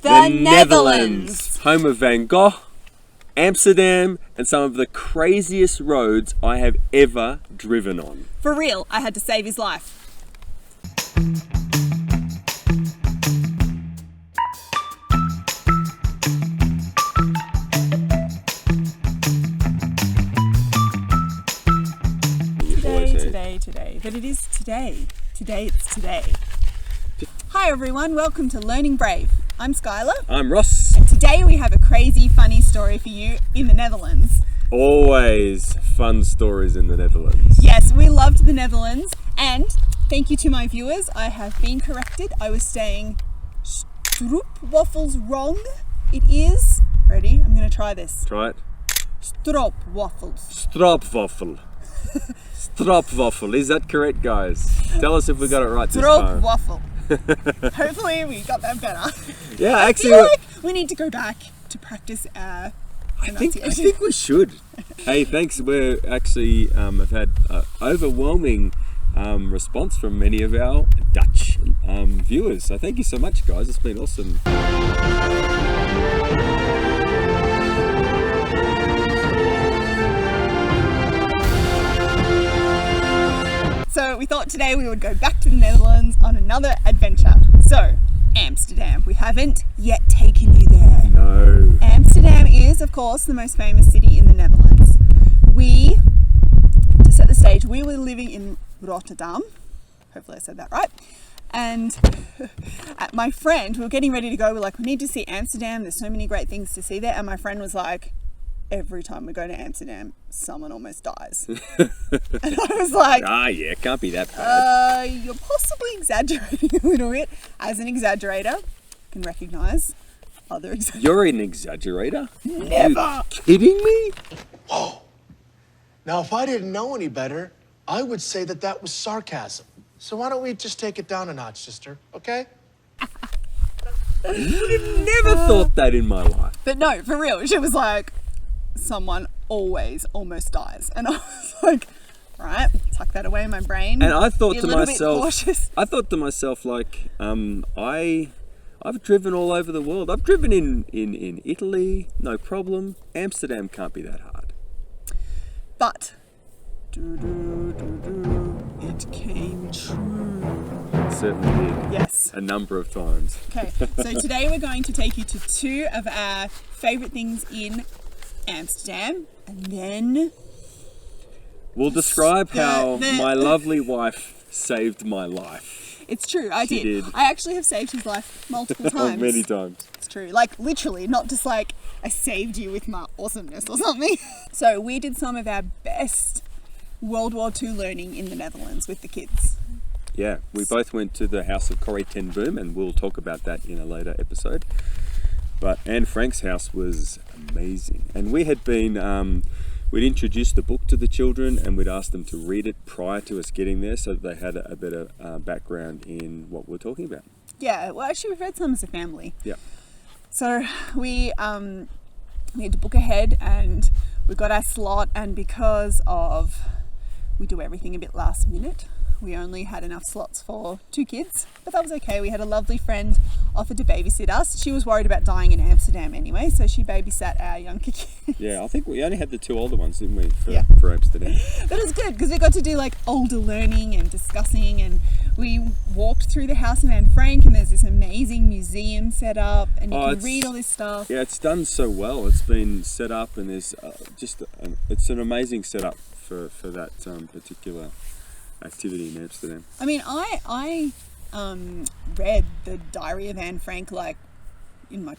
The Netherlands. Home of Van Gogh, Amsterdam, and some of the craziest roads I have ever driven on. For real, I had to save his life. Today. But it is today. Today it's today. Hi everyone, welcome to Learning Brave. I'm Skylar. I'm Ross. And today we have a crazy, funny story for you in the Netherlands. Always fun stories in the Netherlands. Yes, we loved the Netherlands. And thank you to my viewers, I have been corrected. I was saying stroopwafels wrong. It is, ready? I'm going to try this. Try it. Stroopwafels. Stroopwafel. Stroopwafel. Is that correct, guys? Tell us if we got it right this time. Stroopwafel. Hopefully we got that better. Yeah, I actually, feel like we need to go back to practice our I think we should. Hey, thanks. We're actually have had overwhelming response from many of our Dutch viewers. So thank you so much, guys. It's been awesome. So we thought today we would go back to the Netherlands on another adventure. So, Amsterdam. We haven't yet taken you there. No. Amsterdam is, of course, the most famous city in the Netherlands. To set the stage, we were living in Rotterdam. Hopefully I said that right. And my friend, we were getting ready to go. We're like, we need to see Amsterdam. There's so many great things to see there. And my friend was like, every time we go to Amsterdam, someone almost dies. And I was like, yeah, can't be that bad. You're possibly exaggerating a little bit. As an exaggerator, I can recognize other exaggerators. You're an exaggerator? Never! Are you kidding me? Whoa. Now, if I didn't know any better, I would say that was sarcasm. So why don't we just take it down a notch, sister, okay? I would have never thought that in my life. But no, for real, she was like, someone always almost dies. And I was like, right, tuck that away in my brain. And I thought to myself, like, I've driven all over the world. I've driven in Italy, no problem. Amsterdam can't be that hard. But it came true. It certainly did. Yes. A number of times. Okay, so today we're going to take you to two of our favourite things in Amsterdam, and then we'll describe how my lovely wife saved my life. It's true, I She did. I actually have saved his life multiple times. Many times. It's true, like literally, not just like I saved you with my awesomeness or something. So we did some of our best World War II learning in the Netherlands with the kids. Yeah, we both went to the house of Corrie ten Boom, and we'll talk about that in a later episode. But Anne Frank's house was amazing. And we had been, we'd introduced the book to the children and we'd asked them to read it prior to us getting there so that they had a bit of background in what we're talking about. Yeah, well actually we've read some as a family. Yeah. So we had to book ahead and we got our slot, and because we do everything a bit last minute, we only had enough slots for 2 kids, but that was okay. We had a lovely friend offered to babysit us. She was worried about dying in Amsterdam anyway, so she babysat our younger kids. Yeah, I think we only had the 2 older ones, didn't we, for Amsterdam? But it was good because we got to do like older learning and discussing, and we walked through the house in Anne Frank, and there's this amazing museum set up, and you can read all this stuff. Yeah, it's done so well. It's been set up, and there's it's an amazing setup for that particular activity in Amsterdam. I mean, I read the Diary of Anne Frank like in my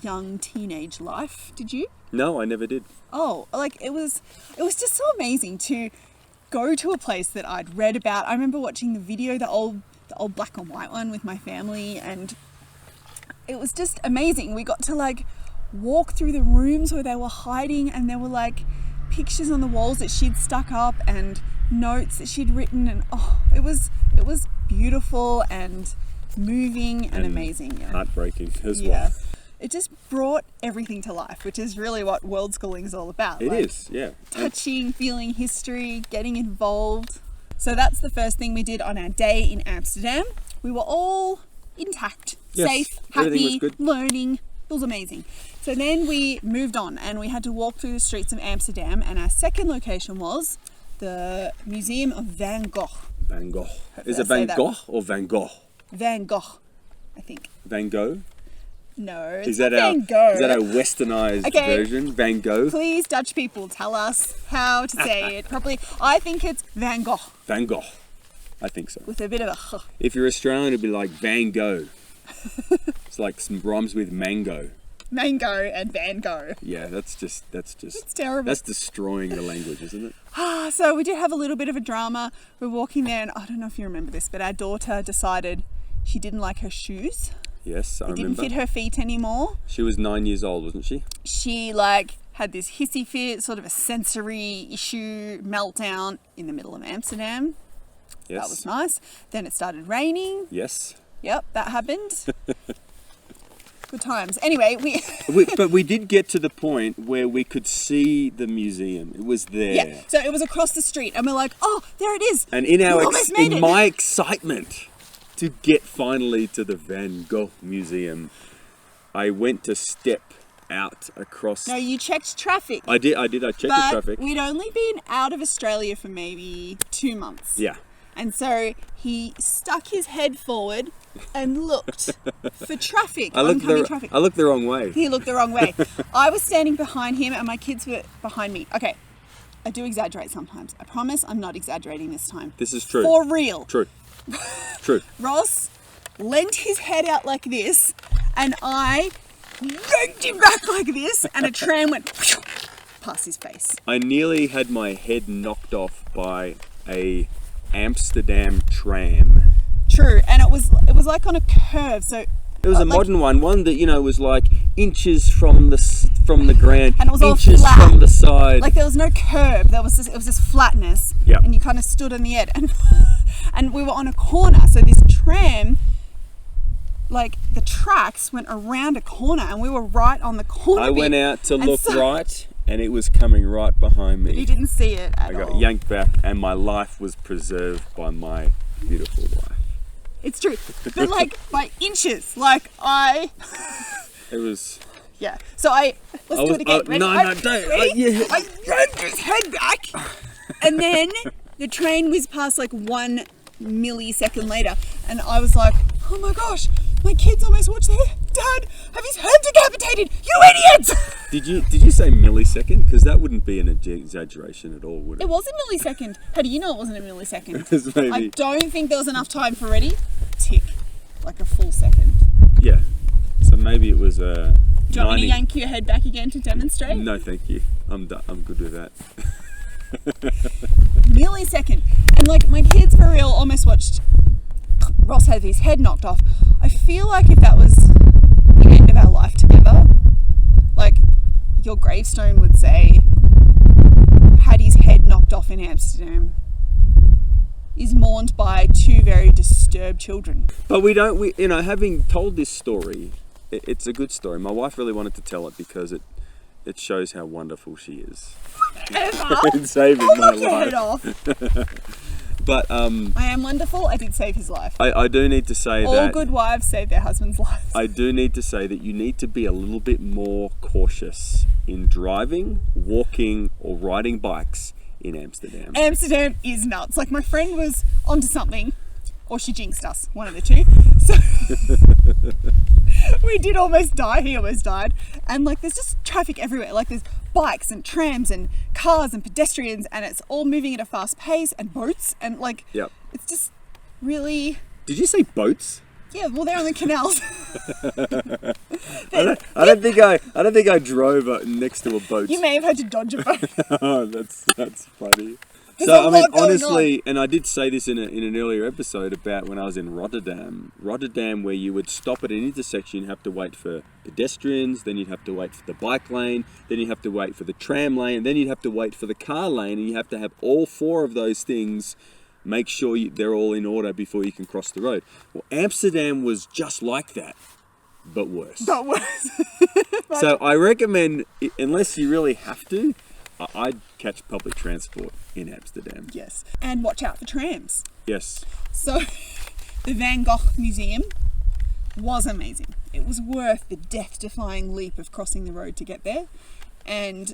young teenage life. Did you? No, I never did. Oh, like it was just so amazing to go to a place that I'd read about. I remember watching the video, the old black and white one with my family, and it was just amazing. We got to like walk through the rooms where they were hiding, and there were like pictures on the walls that she'd stuck up and notes that she'd written, and it was beautiful and moving and amazing. Yeah. Heartbreaking as well. It just brought everything to life, which is really what world schooling is all about. It is, yeah. Touching, feeling history, getting involved. So that's the first thing we did on our day in Amsterdam. We were all intact. Yes, safe, everything was happy, good. learning. It was amazing. So then we moved on and we had to walk through the streets of Amsterdam, and our second location was the Museum of Van Gogh. Van Gogh. Is I it say Van that? Gogh or Van Gogh? Van Gogh, I think. Van Gogh? No, it's Is that not our Van Gogh. is that our westernized Okay. version? Van Gogh? Please, Dutch people, tell us how to say it properly. I think it's Van Gogh Van Gogh. I think so. with a bit of a h. If you're Australian, it'd be like Van Gogh. It's like some rhymes with mango. Mango and Van Gogh. Yeah, that's just It's terrible. that's destroying the language, isn't it? So we did have a little bit of a drama. We're walking there, and I don't know if you remember this, but our daughter decided she didn't like her shoes. Yes, I It didn't remember. fit her feet anymore. She was 9 years old, wasn't she? She had this hissy fit, sort of a sensory issue meltdown in the middle of Amsterdam. Yes. That was nice. Then it started raining. Yes. Yep, that happened. Good times. Anyway, But we did get to the point where we could see the museum. It was there. yeah. So it was across the street, and we're like, "Oh, there it is!" And in We almost made it. my excitement to get finally to the Van Gogh Museum, I went to step out across. No, you checked traffic. I checked the but traffic. we'd only been out of Australia for maybe 2 months. Yeah. And so he stuck his head forward and looked for traffic, oncoming traffic. I looked the wrong way. He looked the wrong way. I was standing behind him and my kids were behind me. Okay, I do exaggerate sometimes. I promise I'm not exaggerating this time. This is true. For real. True. True. Ross leant his head out like this and I yanked him back like this and a tram went past his face. I nearly had my head knocked off by a Amsterdam tram. True, and it was like on a curve, so It was a like- modern one that was like inches from the ground, And it was all inches flat. from the side. like there was no curb. It was just flatness. Yep. And you kind of stood on the edge, and we were on a corner. So this tram, like the tracks went around a corner, and we were right on the corner. I bit. went out to And look so- right, and it was coming right behind You me. didn't see it at I got all. yanked back, and my life was preserved by my beautiful wife. It's true, but like by inches. It was. Yeah. So let's do it again. Ready? no, don't. Ready? I yanked his head back, and then the train whizzed past like 1 millisecond later, and I was like, "Oh my gosh, my kids almost watched their dad have his head decapitated! You idiots!" Did you say millisecond? Because that wouldn't be an exaggeration at all, would it? It was a millisecond. How do you know it wasn't a millisecond? It's maybe. I don't think there was enough time for ready. Tick, like a full second. Yeah. So maybe it was a. Do you want me to yank your head back again to demonstrate? No, thank you. I'm good with that. Millisecond. And like my kids for real almost watched Ross have his head knocked off. I feel like if that was the end of our life together, like your gravestone would say, had his head knocked off in Amsterdam, is mourned by 2 very disturbed children. But having told this story, it's a good story. My wife really wanted to tell it because it shows how wonderful she is. In saving I'll my knock your head life. off. But I am wonderful. I did save his life. I do need to say All that good wives save their husbands' lives. I do need to say that you need to be a little bit more cautious in driving, walking, or riding bikes in Amsterdam. Amsterdam is nuts. Like my friend was onto something, or she jinxed us, one of the two. So we did almost die. He almost died. And like there's just traffic everywhere. Like there's bikes and trams and cars and pedestrians, and it's all moving at a fast pace, and boats, and like Yep. it's just really, Did you say boats? yeah. Well, they're on the canals. I don't think I drove next to a boat. You may have had to dodge a boat. Oh, that's funny. There's So a I mean, lot going honestly, and I did say this in an earlier episode about when I was in Rotterdam, where you would stop at an intersection, you'd have to wait for pedestrians, then you'd have to wait for the bike lane, then you'd have to wait for the tram lane, and then you'd have to wait for the car lane, and you have to have all 4 of those things. Make sure they're all in order before you can cross the road. Well, Amsterdam was just like that, but worse. But worse. So I recommend, unless you really have to, I'd catch public transport in Amsterdam. Yes. And watch out for trams. Yes. So, the Van Gogh Museum was amazing. It was worth the death-defying leap of crossing the road to get there, and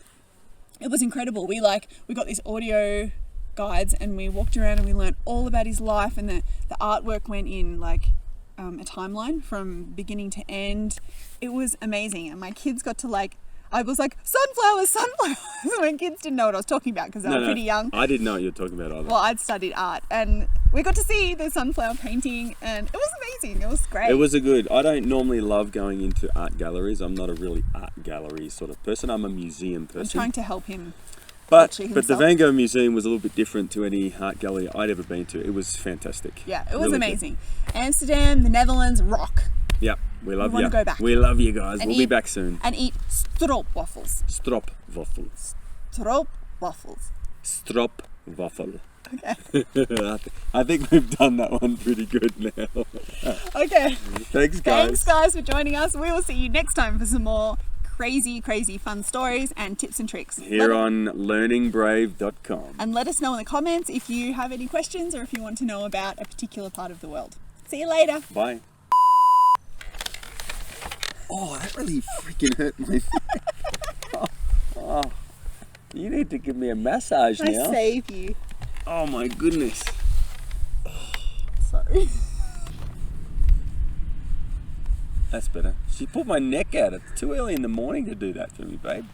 it was incredible. We got these audio guides and we walked around and we learned all about his life, and the artwork went in like a timeline from beginning to end. It was amazing, and my kids got to I was like, sunflowers, sunflowers, when kids didn't know what I was talking about because they were pretty young. I didn't know what you were talking about either. Well, I'd studied art, and we got to see the sunflower painting, and it was amazing. It was great. It was I don't normally love going into art galleries. I'm not a really art gallery sort of person. I'm a museum person. I'm trying to help him. But the Van Gogh Museum was a little bit different to any art gallery I'd ever been to. It was fantastic. Yeah, it was really amazing. Good. Amsterdam, the Netherlands, rock. Yep, we love you. We want to go back. We love you guys. We'll be back soon. And eat stroopwafels. Stroopwafels. Stroopwafels. Stroopwafel. Okay. I think we've done that one pretty good now. Okay. Thanks, guys. Thanks, guys, for joining us. We will see you next time for some more crazy fun stories and tips and tricks. Here on learningbrave.com. And let us know in the comments if you have any questions or if you want to know about a particular part of the world. See you later. Bye. Oh, that really freaking hurt me. Oh, you need to give me a massage now. I save you. Oh my goodness. Sorry. That's better. She pulled my neck out. It's too early in the morning to do that to me, babe.